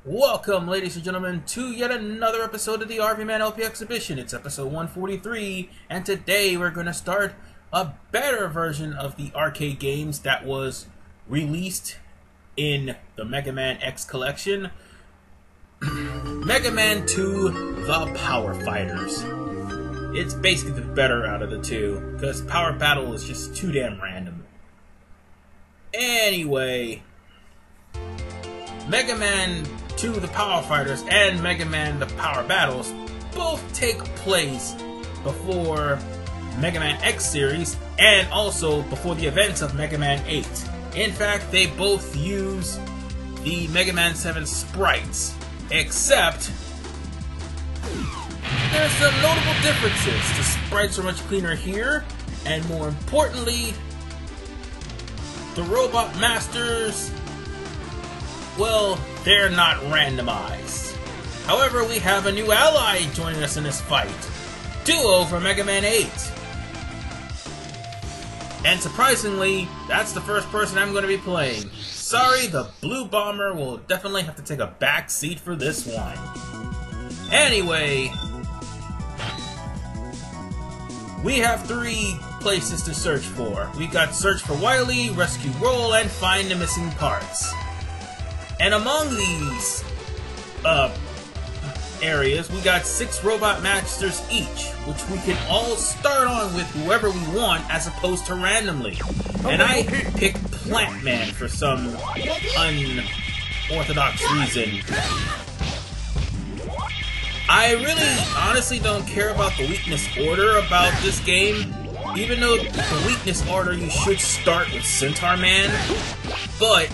Welcome, ladies and gentlemen, to yet another episode of the RVMan LP Exhibition. It's episode 143, and today we're going to start a better version of the arcade games that was released in the Mega Man X collection. Mega Man 2, The Power Fighters. It's basically the better out of the two, because Power Battle is just too damn random. Anyway, Mega Man 2, The Power Fighters, and Mega Man, The Power Battles both take place before Mega Man X series, and also before the events of Mega Man 8. In fact, they both use the Mega Man 7 sprites, except there's some notable differences. The sprites are much cleaner here, and more importantly, the Robot Masters, well, they're not randomized. However, we have a new ally joining us in this fight. Duo for Mega Man 8. And surprisingly, that's the first person I'm going to be playing. Sorry, the Blue Bomber will definitely have to take a back seat for this one. Anyway, we have 3 places to search for. We got search for Wily, rescue Roll, and find the missing parts. And among these areas, we got 6 Robot Masters each, which we can all start on with whoever we want as opposed to randomly. And I picked Plant Man for some unorthodox reason. I really honestly don't care about the weakness order about this game, even though the weakness order you should start with Centaur Man, but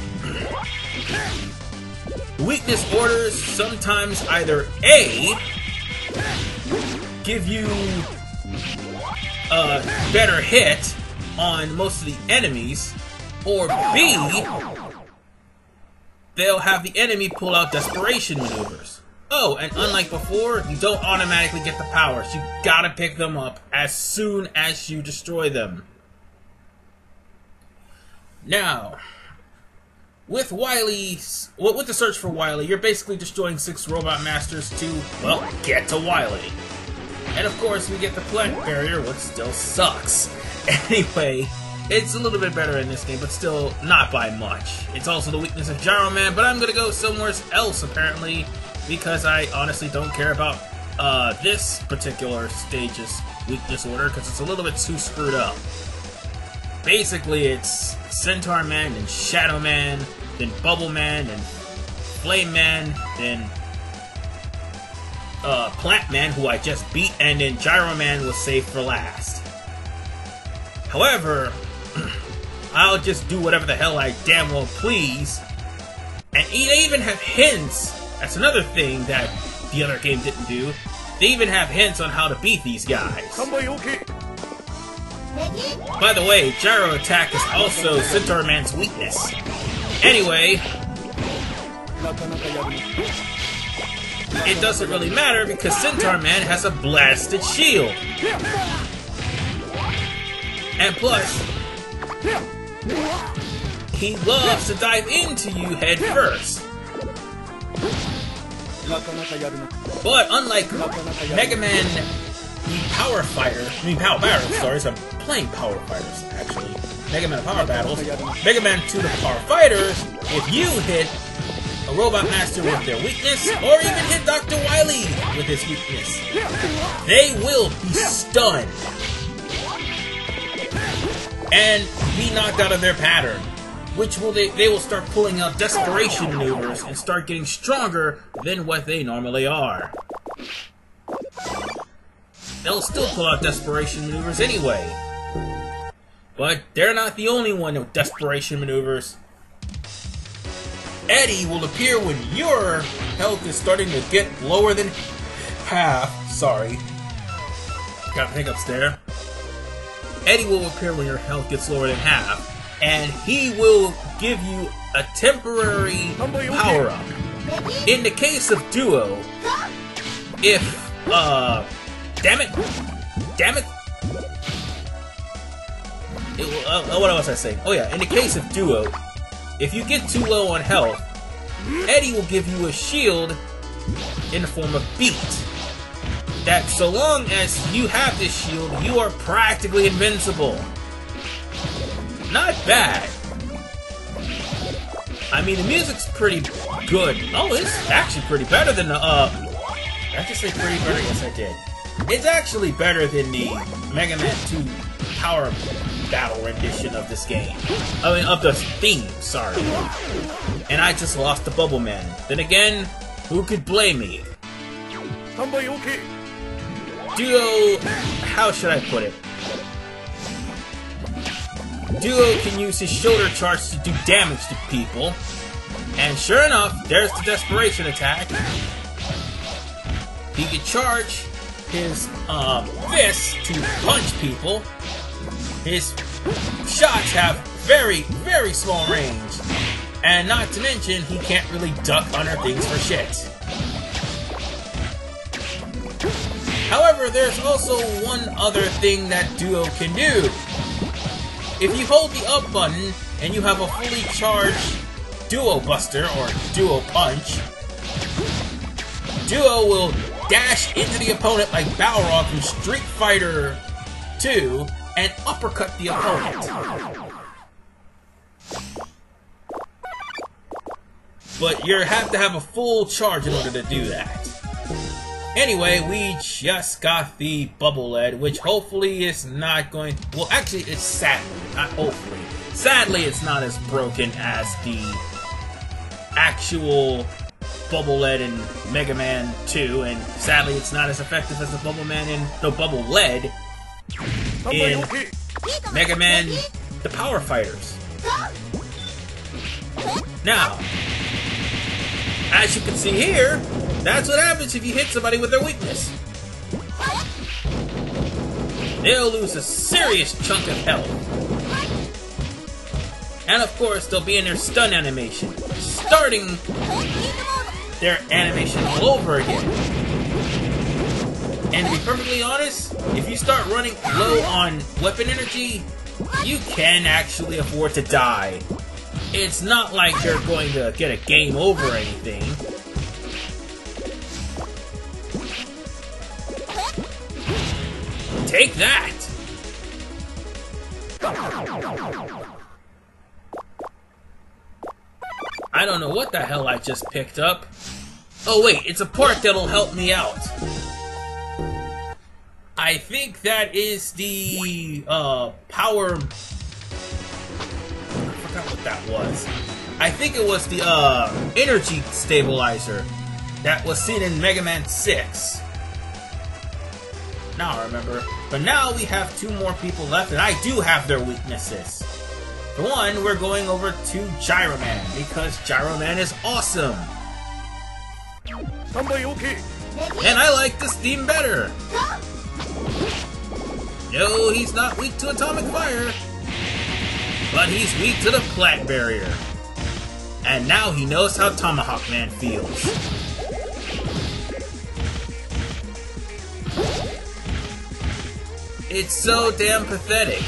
weakness orders sometimes either A, give you a better hit on most of the enemies, or B, they'll have the enemy pull out desperation maneuvers. Oh, and unlike before, you don't automatically get the powers. You gotta pick them up as soon as you destroy them. Now, with Wily's, well, with the search for Wily, you're basically destroying 6 Robot Masters to, well, get to Wily. And of course, we get the Plant Barrier, which still sucks. Anyway, it's a little bit better in this game, but still not by much. It's also the weakness of Gyro Man, but I'm gonna go somewhere else, apparently, because I honestly don't care about this particular stage's weakness order, because it's a little bit too screwed up. Basically, it's Centaur Man, then Shadow Man, then Bubble Man, then Flame Man, then Plant Man, who I just beat, and then Gyro Man was saved for last. However, I'll just do whatever the hell I damn well please, and they even have hints. That's another thing that the other game didn't do. They even have hints on how to beat these guys. By the way, Gyro Attack is also Centaur Man's weakness. Anyway, it doesn't really matter because Centaur Man has a blasted shield. And plus, he loves to dive into you head first. But unlike Mega Man Power Battles, sorry, so I'm playing Power Fighters, actually. Mega Man Power Battles. Mega Man 2, The Power Fighters, if you hit a Robot Master with their weakness, or even hit Dr. Wily with his weakness, they will be stunned and be knocked out of their pattern, which they will start pulling out desperation maneuvers and start getting stronger than what they normally are. They'll still pull out desperation maneuvers anyway. But they're not the only one with desperation maneuvers. Eddie will appear when your health is starting to get lower than half. Sorry. Got hiccups there. Eddie will appear when your health gets lower than half, and he will give you a temporary power-up. In the case of Duo, if, damn it! What was I saying? Oh yeah, in the case of Duo, if you get too low on health, Eddie will give you a shield in the form of Beat. That so long as you have this shield, you are practically invincible. Not bad. I mean, the music's pretty good. Oh, it's actually pretty better than the, did I just say pretty better? Yes, I did. It's actually better than the Mega Man 2 Power Battle rendition of this game. I mean, of the theme, sorry. And I just lost the Bubble Man. Then again, who could blame me? Duo, how should I put it? Duo can use his shoulder charge to do damage to people. And sure enough, there's the desperation attack. He can charge his fist to punch people. His shots have very, very small range. And not to mention, he can't really duck under things for shit. However, there's also one other thing that Duo can do. If you hold the up button and you have a fully charged Duo Buster or Duo Punch, Duo will dash into the opponent like Balrog from Street Fighter 2 and uppercut the opponent. But you have to have a full charge in order to do that. Anyway, we just got the Bubble Lead, which hopefully is not going... Well, actually, it's sadly, not hopefully. Sadly, it's not as broken as the actual Bubble Lead in Mega Man 2, and sadly, it's not as effective as the Bubble Man in the Bubble Lead in Mega Man the Power Fighters. Now, as you can see here, that's what happens if you hit somebody with their weakness. They'll lose a serious chunk of health. And of course, they'll be in their stun animation, starting their animation all over again. And to be perfectly honest, if you start running low on weapon energy, you can actually afford to die. It's not like you're going to get a game over or anything. Take that! I don't know what the hell I just picked up. Oh wait, it's a part that'll help me out. I think that is the power... I forgot what that was. I think it was the energy stabilizer that was seen in Mega Man 6. Now I remember. But now we have two more people left, and I do have their weaknesses. For one, we're going over to RVMan, because RVMan is awesome. And I like this theme better. No, he's not weak to atomic fire. But he's weak to the plant barrier. And now he knows how Tomahawk Man feels. It's so damn pathetic.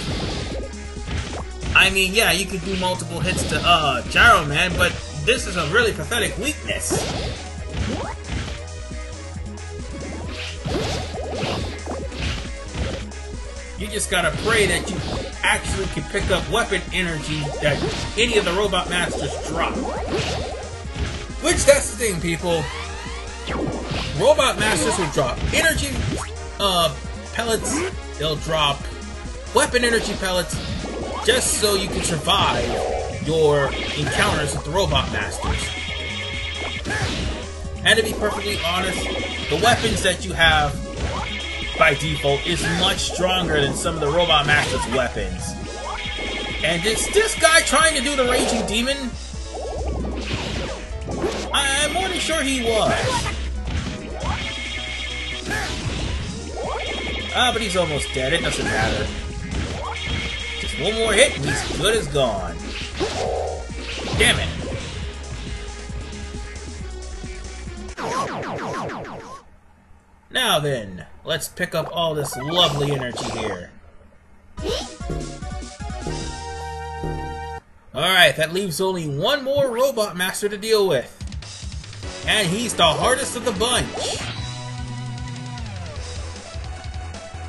I mean, yeah, you could do multiple hits to RVMan, but this is a really pathetic weakness. You just gotta pray that you actually can pick up weapon energy that any of the Robot Masters drop. Which, that's the thing, people. Robot Masters will drop energy pellets, they'll drop weapon energy pellets, just so you can survive your encounters with the Robot Masters. And to be perfectly honest, the weapons that you have by default is much stronger than some of the Robot Master's weapons. And is this guy trying to do the Raging Demon? I'm more than sure he was. Ah, but he's almost dead, it doesn't matter. Just one more hit and he's good as gone. Damn it. Now then, let's pick up all this lovely energy here. Alright, that leaves only one more Robot Master to deal with. and he's the hardest of the bunch.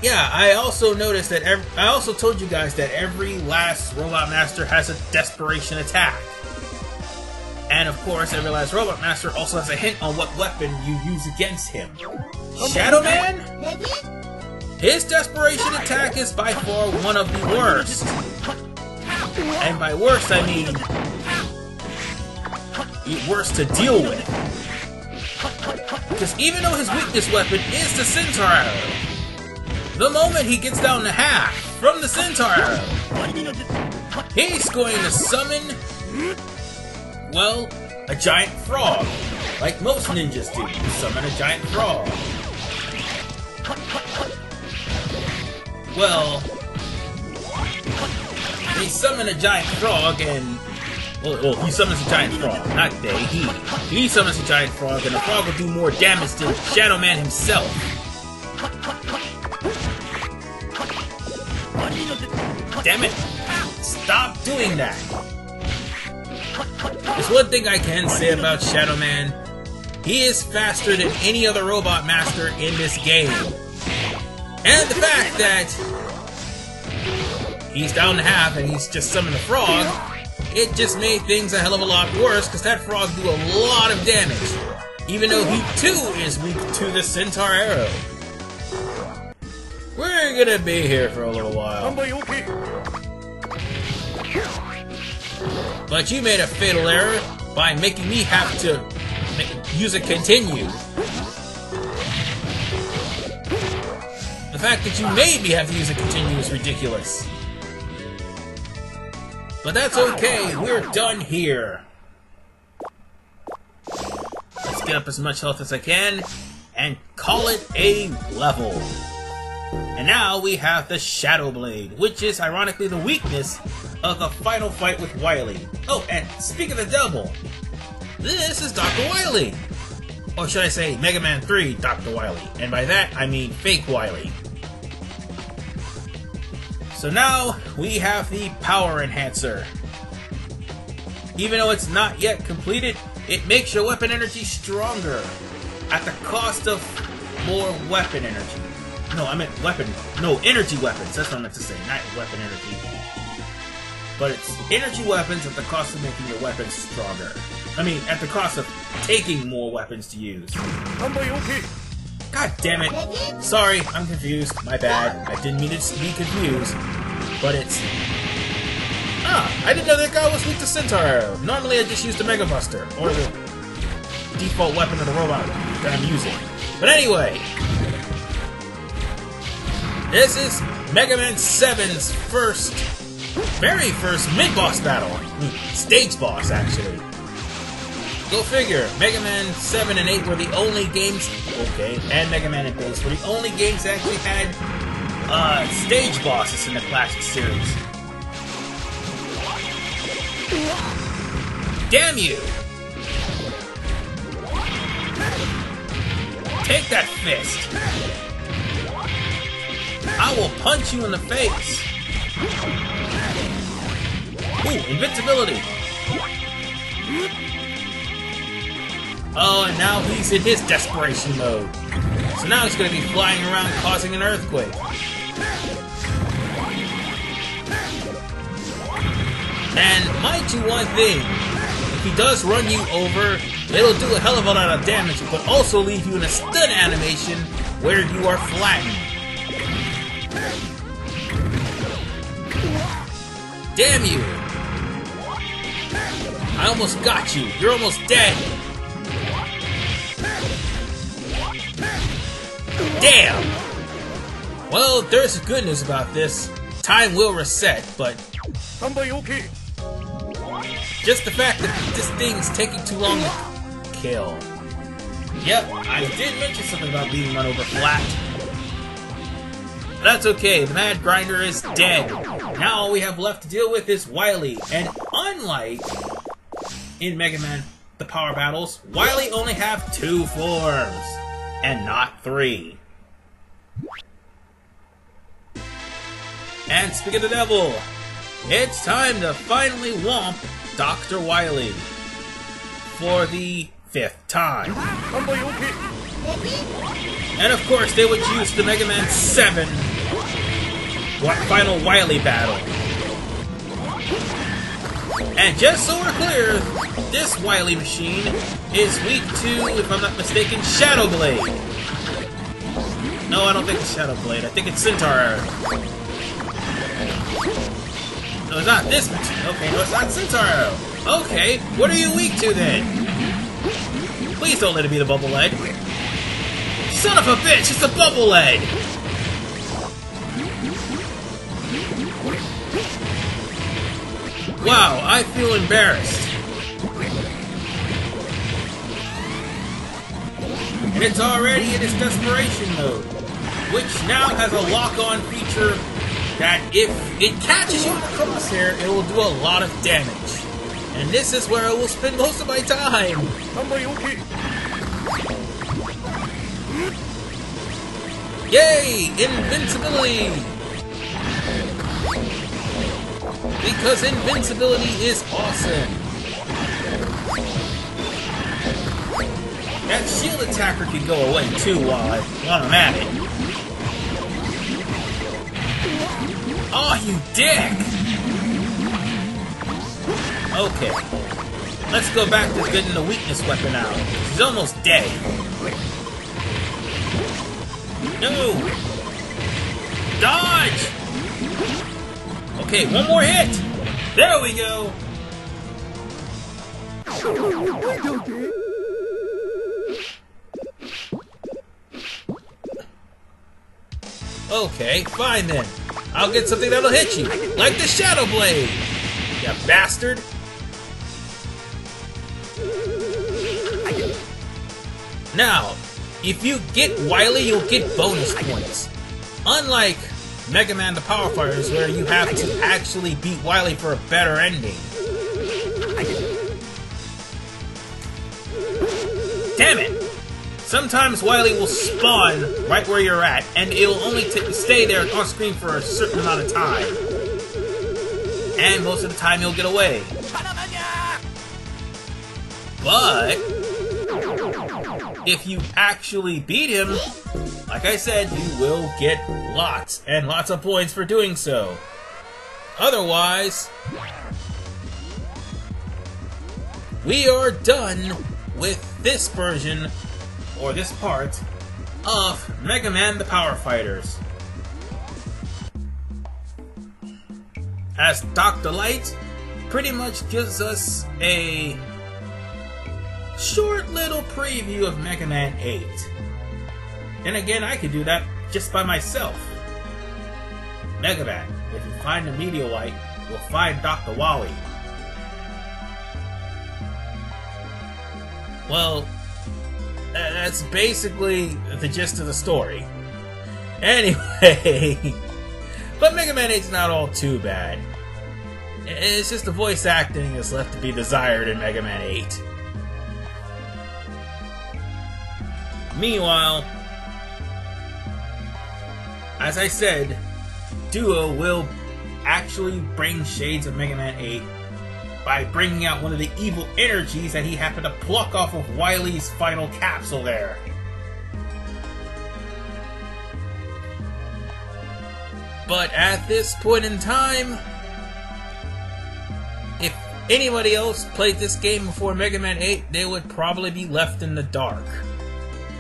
Yeah, I also noticed that I also told you guys that every last Robot Master has a desperation attack. And of course, every last Robot Master also has a hint on what weapon you use against him. Shadow Man? His desperation attack is by far one of the worst. And by worst, I mean worse to deal with. Because even though his weakness weapon is the Centaur Arrow, the moment he gets down to half from the Centaur Arrow, he's going to summon, well, a giant frog. Like most ninjas do, summon a giant frog. Well, they summon a giant frog and... Well, he summons a giant frog, not they, he summons a giant frog, and the frog will do more damage than Shadow Man himself. Damn it! Stop doing that! There's one thing I can say about Shadow Man. He is faster than any other Robot Master in this game. And the fact that he's down to half and he's just summoned a frog, it just made things a hell of a lot worse, because that frog do a lot of damage, even though he too is weak to the Centaur Arrow. We're gonna be here for a little while. But you made a fatal error by making me have to use a continue. The fact that you made me have to use a continue is ridiculous. But that's okay, we're done here. Let's get up as much health as I can and call it a level. And now we have the Shadow Blade, which is ironically the weakness of the final fight with Wily. Oh, and speak of the devil, this is Dr. Wily. Or should I say Mega Man 3 Dr. Wily. And by that, I mean fake Wily. So now we have the Power Enhancer. Even though it's not yet completed, it makes your weapon energy stronger at the cost of more weapon energy. No, I meant weapon. No, energy weapons. That's what I meant to say, not weapon energy. But it's energy weapons at the cost of making your weapons stronger. I mean, at the cost of taking more weapons to use. God damn it. Sorry, I'm confused. My bad. I didn't mean to be confused. But it's... Ah, I didn't know that guy was weak to Centaur Arrow. Normally I just use the Mega Buster, or the default weapon of the robot that I'm using. But anyway, this is Mega Man 7's very first mid-boss battle. I mean, stage boss, actually. Go figure, Mega Man 7 and 8 were the only games, okay, and Mega Man and Base were the only games that actually had stage bosses in the classic series. Damn you! Take that fist! I will punch you in the face! Ooh, invincibility! Oh, and now he's in his desperation mode. So now he's going to be flying around causing an earthquake. And mind you one thing, if he does run you over, it'll do a hell of a lot of damage, but also leave you in a stun animation where you are flattened. Damn you! I almost got you. You're almost dead. Damn! Well, there's good news about this. Time will reset, but... just the fact that this thing's taking too long to kill. Yep, I did mention something about being run over flat. That's okay, the Mad Grinder is dead. Now all we have left to deal with is Wily, and unlike in Mega Man the Power Battles, Wily only have 2 forms, and not 3. And speak of the devil, it's time to finally whomp Dr. Wily for the 5th time. And of course, they would use the Mega Man 7 final Wily battle. And just so we're clear, this Wily machine is weak to, if I'm not mistaken, Shadow Blade. No, I don't think it's Shadow Blade. I think it's Centaur Arrow. No, it's not this machine. Okay, no, it's not Centaur Arrow. Okay, what are you weak to then? Please don't let it be the Bubble Lead. Son of a bitch, it's a Bubble Lead! Wow, I feel embarrassed. And it's already in its desperation mode, which now has a lock-on feature that if it catches you in the crosshair, it will do a lot of damage. And this is where I will spend most of my time. Yay! Invincibility! Because invincibility is awesome. That shield attacker can go away too while I'm at it. Oh, you dick! Okay. Let's go back to getting the weakness weapon out. She's almost dead. No! Dodge! Okay, one more hit! There we go! Okay, fine then. I'll get something that'll hit you, like the Shadow Blade! You bastard! Now, if you get Wily, you'll get bonus points. Unlike Mega Man the Power Fighters, where you have to actually beat Wily for a better ending. Damn it! Sometimes Wily will spawn right where you're at, and it will only stay there on screen for a certain amount of time. And most of the time he'll get away. But if you actually beat him, like I said, you will get lots and lots of points for doing so. Otherwise, we are done with this version, or this part, of Mega Man the Power Fighters. As Dr. Light pretty much gives us a short little preview of Mega Man 8. And again, I could do that just by myself. Mega Man, if you find the meteorite, you'll find Dr. Wily. Well, that's basically the gist of the story. Anyway, but Mega Man 8's not all too bad. It's just the voice acting is left to be desired in Mega Man 8. Meanwhile, as I said, Duo will actually bring shades of Mega Man 8 by bringing out one of the evil energies that he happened to pluck off of Wily's final capsule there. But at this point in time, if anybody else played this game before Mega Man 8, they would probably be left in the dark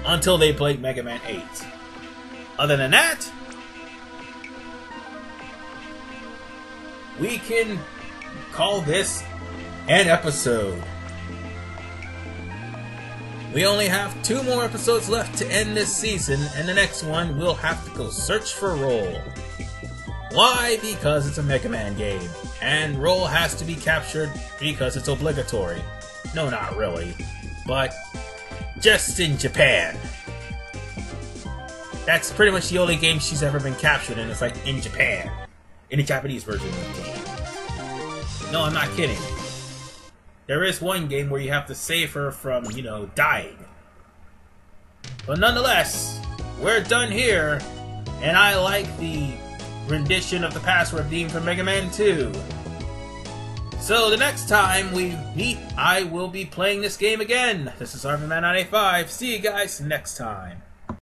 until they played Mega Man 8. Other than that, we can call this an episode. We only have 2 more episodes left to end this season, and the next one we'll have to go search for Roll. Why? Because it's a Mega Man game, and Roll has to be captured because it's obligatory. No, not really, but just in Japan. That's pretty much the only game she's ever been captured in. It's like in Japan, in the Japanese version of the game. No, I'm not kidding. There is one game where you have to save her from, you know, dying. But nonetheless, we're done here, and I like the rendition of the password theme from Mega Man 2. So the next time we meet, I will be playing this game again. This is RVMan 985. See you guys next time.